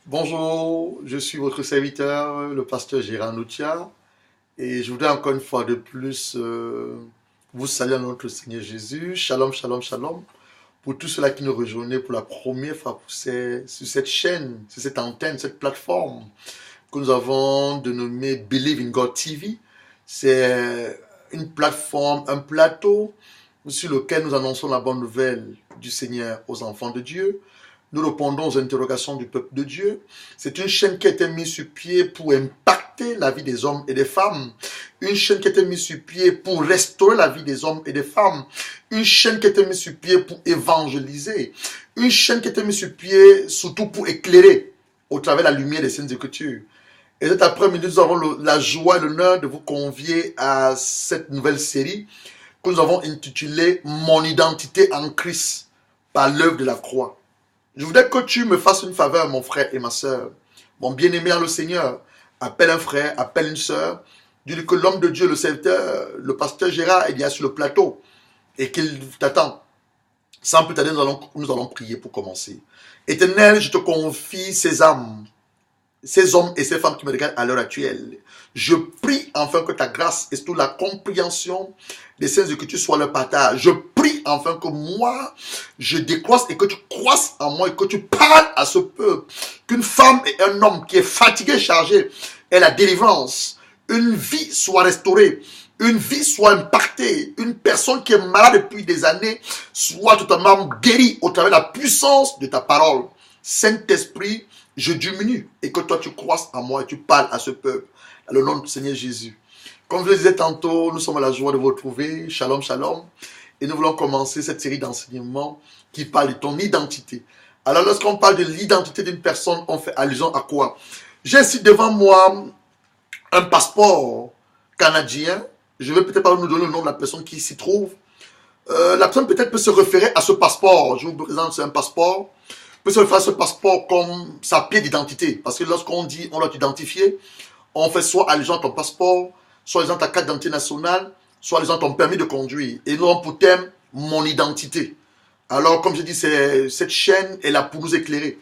Bonjour, je suis votre serviteur, le pasteur Gérard Noutia, et je voudrais encore une fois de plus vous saluer à notre Seigneur Jésus. Shalom, shalom, shalom. Pour tous ceux-là qui nous rejoignent pour la première fois sur cette chaîne, sur cette antenne, cette plateforme que nous avons dénommée Believe in God TV. C'est une plateforme, un plateau sur lequel nous annonçons la bonne nouvelle du Seigneur aux enfants de Dieu. Nous répondons aux interrogations du peuple de Dieu. C'est une chaîne qui a été mise sur pied pour impacter la vie des hommes et des femmes. Une chaîne qui a été mise sur pied pour restaurer la vie des hommes et des femmes. Une chaîne qui a été mise sur pied pour évangéliser. Une chaîne qui a été mise sur pied surtout pour éclairer au travers de la lumière des Saintes Écritures. Et cet après-midi, nous avons la joie et l'honneur de vous convier à cette nouvelle série que nous avons intitulée « Mon identité en Christ par l'œuvre de la croix ». Je voudrais que tu me fasses une faveur, mon frère et ma soeur. Mon bien-aimé en le Seigneur, appelle un frère, appelle une soeur. Dis-lui que l'homme de Dieu, le serviteur, le pasteur Gérard est bien sur le plateau et qu'il t'attend. Sans plus tarder, nous allons prier pour commencer. Éternel, je te confie ces âmes, ces hommes et ces femmes qui me regardent à l'heure actuelle. Je prie enfin que ta grâce et surtout la compréhension des Saintes Écritures soient le partage. Je prie enfin que moi, je décroisse et que tu croisses en moi et que tu parles à ce peuple. Qu'une femme et un homme qui est fatigué, chargé, ait la délivrance. Une vie soit restaurée. Une vie soit impactée. Une personne qui est malade depuis des années soit totalement guérie au travers de la puissance de ta parole. Saint-Esprit, je diminue et que toi tu croisses en moi et tu parles à ce peuple. Dans le nom du Seigneur Jésus. Comme je le disais tantôt, nous sommes à la joie de vous retrouver. Shalom, shalom. Et nous voulons commencer cette série d'enseignements qui parle de ton identité. Alors lorsqu'on parle de l'identité d'une personne, on fait allusion à quoi? J'ai ici devant moi un passeport canadien. Je vais peut-être pas nous donner le nom de la personne qui s'y trouve. La personne peut-être peut se référer à ce passeport. Je vous présente, c'est un passeport. Peut se référer à ce passeport comme sa pièce d'identité. Parce que lorsqu'on dit on doit t'identifier, on fait soit allusion à ton passeport, soit allusion à ta carte d'identité nationale, soit allusion à ton permis de conduire. Et nous avons pour thème mon identité. Alors, comme je dis, cette chaîne est là pour nous éclairer.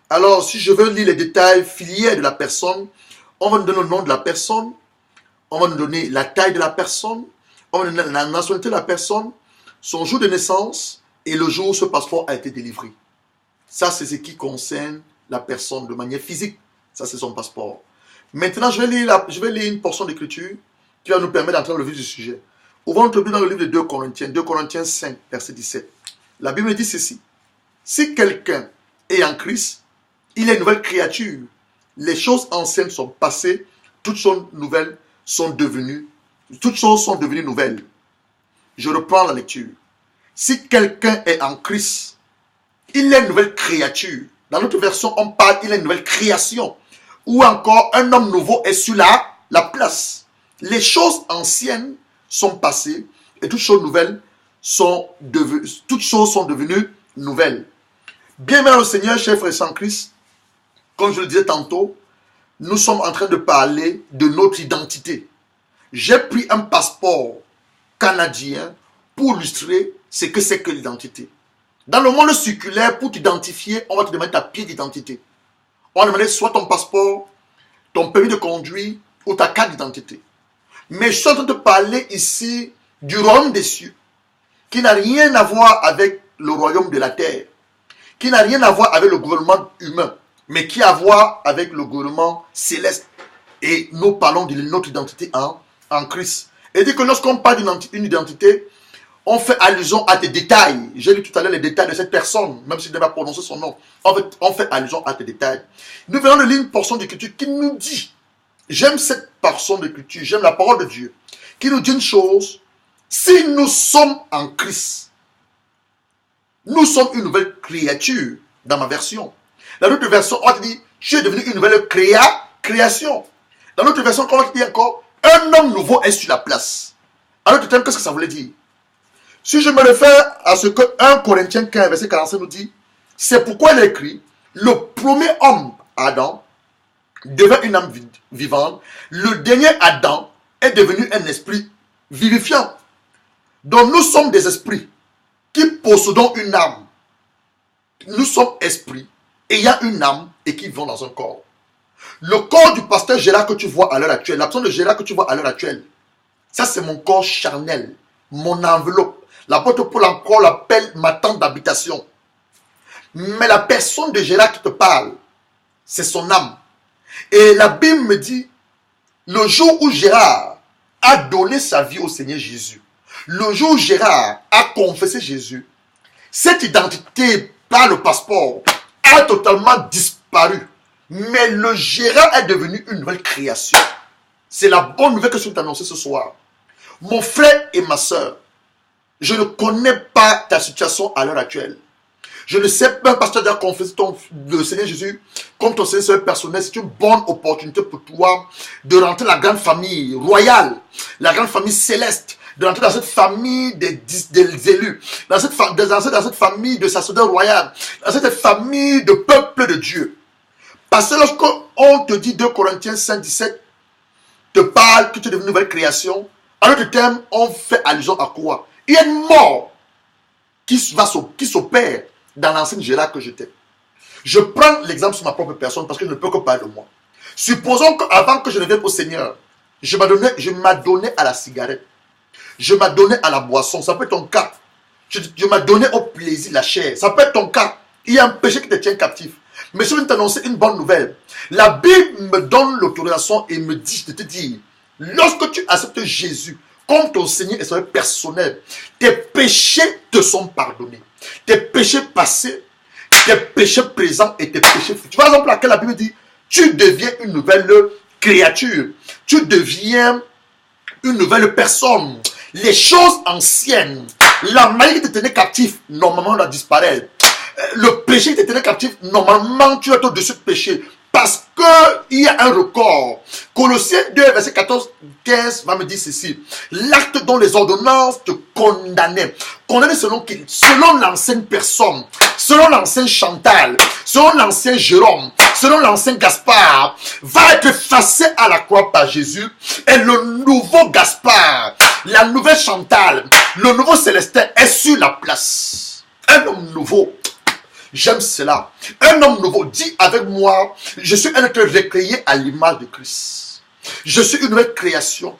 Alors, si je veux lire les détails filières de la personne, on va nous donner le nom de la personne, on va nous donner la taille de la personne, on va nous donner la nationalité de la personne, son jour de naissance et le jour où ce passeport a été délivré. Ça, c'est ce qui concerne la personne de manière physique. Ça, c'est son passeport. Maintenant, je vais lire une portion d'écriture qui va nous permettre d'entrer dans le vif du sujet. Ouvrons notre Bible dans le livre de 2 Corinthiens 5, verset 17. La Bible dit ceci. Si quelqu'un est en Christ, il est une nouvelle créature. Les choses anciennes sont passées, toutes choses sont devenues nouvelles. Je reprends la lecture. Si quelqu'un est en Christ, il est une nouvelle créature. Dans notre version, on parle, il est une nouvelle création. Ou encore, un homme nouveau est sur la place. Les choses anciennes sont passées et toutes choses sont devenues nouvelles. Bienvenue au Seigneur, chers frères en Christ. Comme je le disais tantôt, nous sommes en train de parler de notre identité. J'ai pris un passeport canadien pour illustrer ce que c'est que l'identité. Dans le monde circulaire, pour t'identifier, on va te demander ta pièce d'identité. On va demander soit ton passeport, ton permis de conduire ou ta carte d'identité. Mais je suis en train de parler ici du royaume des cieux, qui n'a rien à voir avec le royaume de la terre, qui n'a rien à voir avec le gouvernement humain, mais qui a à voir avec le gouvernement céleste. Et nous parlons de notre identité en Christ. Et dit que lorsqu'on parle d'une identité, on fait allusion à des détails. J'ai lu tout à l'heure les détails de cette personne, même si je n'ai pas prononcé son nom. On fait allusion à des détails. Nous venons de lire une portion d'écriture qui nous dit, j'aime cette portion d'écriture, j'aime la parole de Dieu, qui nous dit une chose, si nous sommes en Christ, nous sommes une nouvelle créature, dans ma version. Dans notre version, on dit, tu es devenu une nouvelle création. Dans notre version, on dit encore, un homme nouveau est sur la place. Alors, qu'est-ce que ça voulait dire? Si je me réfère à ce que 1 Corinthiens 15, verset 45 nous dit, c'est pourquoi il est écrit, le premier homme, Adam, devint une âme vivante, le dernier Adam est devenu un esprit vivifiant. Donc nous sommes des esprits qui possédons une âme. Nous sommes esprits ayant une âme et qui vont dans un corps. Le corps du pasteur Gérard que tu vois à l'heure actuelle, la personne de Gérard que tu vois à l'heure actuelle, ça c'est mon corps charnel, mon enveloppe. L'apôtre Paul encore l'appelle ma tente d'habitation. Mais la personne de Gérard qui te parle, c'est son âme. Et la Bible me dit, le jour où Gérard a donné sa vie au Seigneur Jésus, le jour où Gérard a confessé Jésus, cette identité par le passeport a totalement disparu. Mais le Gérard est devenu une nouvelle création. C'est la bonne nouvelle que je vais t'annoncer ce soir. Mon frère et ma soeur, je ne connais pas ta situation à l'heure actuelle. Je ne sais pas, pasteur, d'avoir confessé le Seigneur Jésus comme ton Seigneur personnel. C'est une bonne opportunité pour toi de rentrer dans la grande famille royale, la grande famille céleste, de rentrer dans cette famille des élus, dans cette famille de sacerdotes royaux, dans cette famille de peuple de Dieu. Parce que lorsqu'on te dit 2 Corinthiens 5, 17, te parle que tu es devenu une nouvelle création, en d'autres termes, on fait allusion à quoi? Il y a une mort qui s'opère dans l'ancienne Gérard que j'étais. Je prends l'exemple sur ma propre personne parce que je ne peux que parler de moi. Supposons qu'avant que je ne vienne au Seigneur, je m'adonnais à la cigarette. Je m'adonnais à la boisson. Ça peut être ton cas. Je m'adonnais au plaisir, la chair. Ça peut être ton cas. Il y a un péché qui te tient captif. Mais je vais t'annoncer une bonne nouvelle. La Bible me donne l'autorisation et me dit de te dire, lorsque tu acceptes Jésus comme ton Seigneur et Sauveur personnel, tes péchés te sont pardonnés. Tes péchés passés, tes péchés présents et tes péchés futurs. Tu vois, par exemple, laquelle la Bible dit, tu deviens une nouvelle créature. Tu deviens une nouvelle personne. Les choses anciennes, la maladie qui te tenait captif, normalement, doit disparaître. Le péché qui te tenait captif, normalement, tu es au-dessus de péché. Parce qu'il y a un record. Colossiens 2, verset 14-15 va me dire ceci. L'acte dont les ordonnances te condamnaient. Condamné selon qui? Selon l'ancienne personne. Selon l'ancien Chantal. Selon l'ancien Jérôme. Selon l'ancien Gaspard. Va être effacé à la croix par Jésus. Et le nouveau Gaspard, la nouvelle Chantal, le nouveau Célestin est sur la place. Un homme nouveau. J'aime cela. Un homme nouveau dit avec moi, je suis un être recréé à l'image de Christ. Je suis une nouvelle création.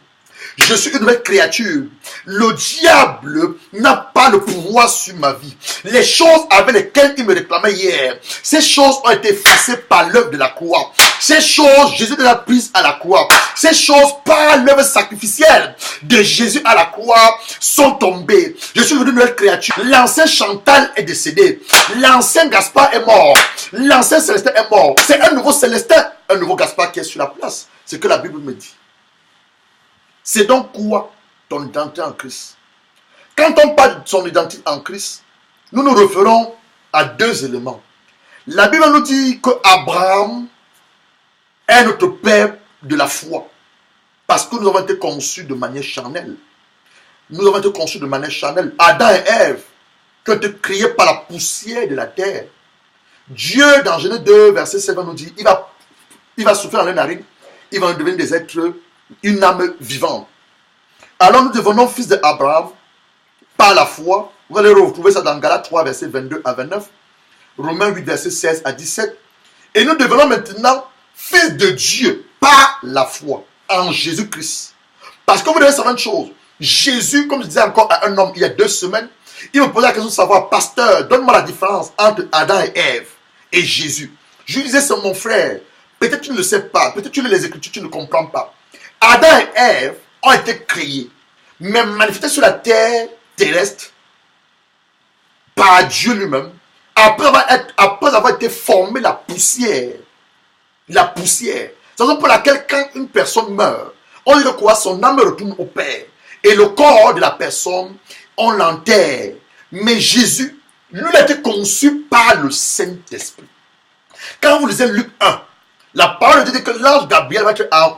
Je suis une nouvelle créature. Le diable n'a pas le pouvoir sur ma vie. Les choses avec lesquelles il me réclamait hier, ces choses ont été effacées par l'œuvre de la croix. Ces choses, Jésus les a prises à la croix. Ces choses, par l'œuvre sacrificielle de Jésus à la croix, sont tombées. Je suis une nouvelle créature. L'ancien Chantal est décédé. L'ancien Gaspard est mort. L'ancien Célestin est mort. C'est un nouveau Célestin, un nouveau Gaspard qui est sur la place. C'est ce que la Bible me dit. C'est donc quoi ton identité en Christ? Quand on parle de son identité en Christ, nous nous référons à 2 éléments. La Bible nous dit que Abraham est notre père de la foi. Parce que nous avons été conçus de manière charnelle. Nous avons été conçus de manière charnelle. Adam et Ève, qui ont été créés par la poussière de la terre. Dieu, dans Genèse 2, verset 7, nous dit, il va souffler dans les narines, il va devenir des êtres, une âme vivante. Alors nous devenons fils d'Abraham par la foi. Vous allez retrouver ça dans Galates 3, verset 22 à 29. Romains 8, verset 16 à 17. Et nous devenons maintenant fils de Dieu par la foi en Jésus-Christ. Parce que vous devez savoir une chose. Jésus, comme je disais encore à un homme il y a 2 semaines, il me posait la question de savoir, pasteur, donne-moi la différence entre Adam et Ève et Jésus. Je lui disais, c'est mon frère. Peut-être tu ne le sais pas. Peut-être tu lis les Écritures, tu ne comprends pas. Adam et Ève ont été créés, mais manifestés sur la terre terrestre par Dieu lui-même, après avoir été formé la poussière. La poussière. C'est la raison pour laquelle quand une personne meurt, on dit que quoi? Son âme retourne au Père. Et le corps de la personne, on l'enterre. Mais Jésus, lui, a été conçu par le Saint-Esprit. Quand vous lisez Luc 1, la parole dit que l'ange Gabriel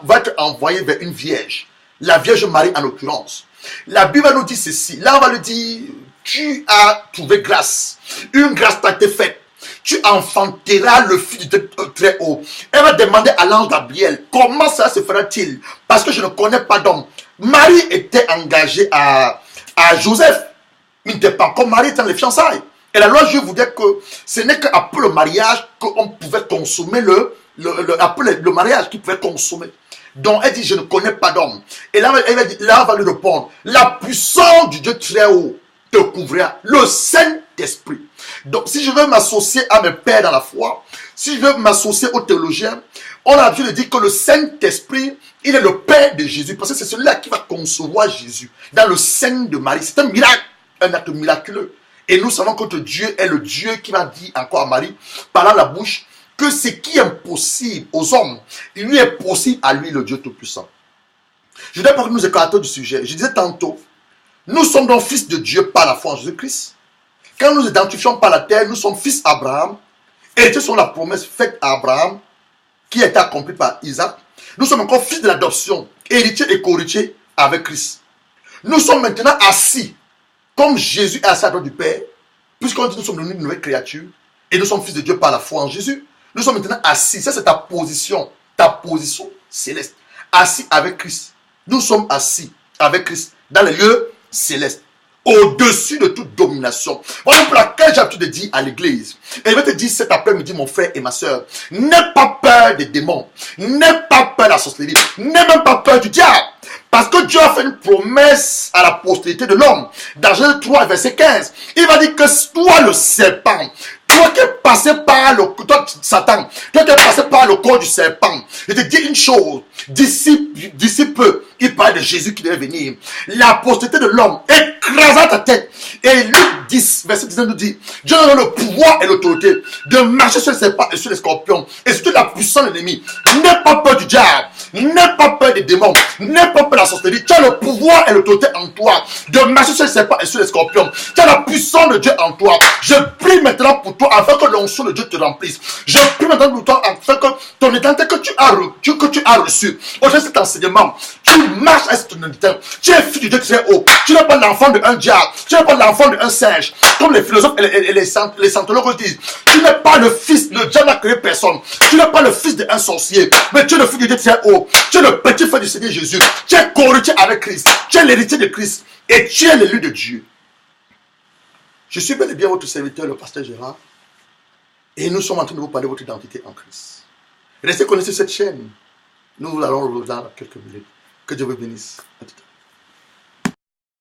va être envoyé vers une vierge. La Vierge Marie en l'occurrence. La Bible nous dit ceci. Là, on va lui dire, tu as trouvé grâce. Une grâce t'a été faite. Tu enfanteras le Fils du Très Haut. Elle va demander à l'ange Gabriel, comment ça se fera-t-il? Parce que je ne connais pas d'homme. Marie était engagée à Joseph. Il n'était pas encore marié dans les fiançailles. Et la loi juive vous dit que ce n'est qu'après le mariage qu'on pouvait consommer après le mariage qu'il pouvait consommer. Donc elle dit, je ne connais pas d'homme. Et là, elle va lui répondre, la puissance du Dieu très haut te couvrira, le Saint-Esprit. Donc si je veux m'associer à mes pères dans la foi, si je veux m'associer aux théologiens, on a l'habitude de dire que le Saint-Esprit, il est le Père de Jésus, parce que c'est celui-là qui va concevoir Jésus dans le sein de Marie. C'est un miracle, un acte miraculeux. Et nous savons que notre Dieu est le Dieu qui va dire encore à Marie, par la bouche, que ce qui est impossible aux hommes, il lui est possible à lui, le Dieu Tout-Puissant. Je ne vais pas que nous écartons du sujet. Je disais tantôt, nous sommes donc fils de Dieu par la foi en Jésus-Christ. Quand nous identifions par la terre, nous sommes fils d'Abraham. Et ce sont la promesse faite à Abraham, qui a été accomplie par Isaac. Nous sommes encore fils de l'adoption, héritiers et co-héritiers avec Christ. Nous sommes maintenant assis, comme Jésus est assis à droite du Père, puisqu'on dit que nous sommes devenus une nouvelle créature, et nous sommes fils de Dieu par la foi en Jésus. Nous sommes maintenant assis, ça c'est ta position céleste, assis avec Christ. Nous sommes assis avec Christ dans les lieux célestes, au-dessus de toute domination. Voilà pour laquelle j'ai l'habitude de dire à l'église, et je vais te dire cet après-midi, mon frère et ma soeur, n'aie pas peur des démons, n'aie pas peur de la sorcellerie, n'aie même pas peur du diable. Parce que Dieu a fait une promesse à la postérité de l'homme. Dans Genèse 3, verset 15, il va dire que toi, le serpent, toi qui es passé par Satan, toi qui es passé par le corps du serpent, je te dis une chose, d'ici peu, il parle de Jésus qui devait venir. La postérité de l'homme écrasa ta tête. Et Luc 10, verset 19 nous dit, Dieu nous donne le pouvoir et l'autorité de marcher sur les serpents et sur les scorpions et sur toute la puissance de l'ennemi. N'aie pas peur du diable, n'aie pas peur des démons, n'aie pas peur de la sorcellerie. Tu as le pouvoir et l'autorité en toi de marcher sur les serpents et sur les scorpions. Tu as la puissance de Dieu en toi. Je prie maintenant pour toi afin que l'onction de Dieu te remplisse. Je prie maintenant pour toi afin que ton identité que tu as reçu au travers de cet enseignement, tu marches à cette identité. Tu es fils du Dieu très haut. Tu n'es pas l'enfant d'un diable. Tu n'es pas l'enfant d'un singe. Comme les philosophes et les scientologues disent. Tu n'es pas le fils, le diable n'a créé personne. Tu n'es pas le fils d'un sorcier. Mais tu es le fils du Dieu très haut. Tu es le petit frère du Seigneur Jésus. Tu es co-héritier avec Christ. Tu es l'héritier de Christ. Et tu es l'élu de Dieu. Je suis bel et bien votre serviteur, le pasteur Gérard. Et nous sommes en train de vous parler de votre identité en Christ. Restez connectés sur cette chaîne. Nous allons revenir dans quelques minutes. Que Dieu vous bénisse. À tout à l'heure.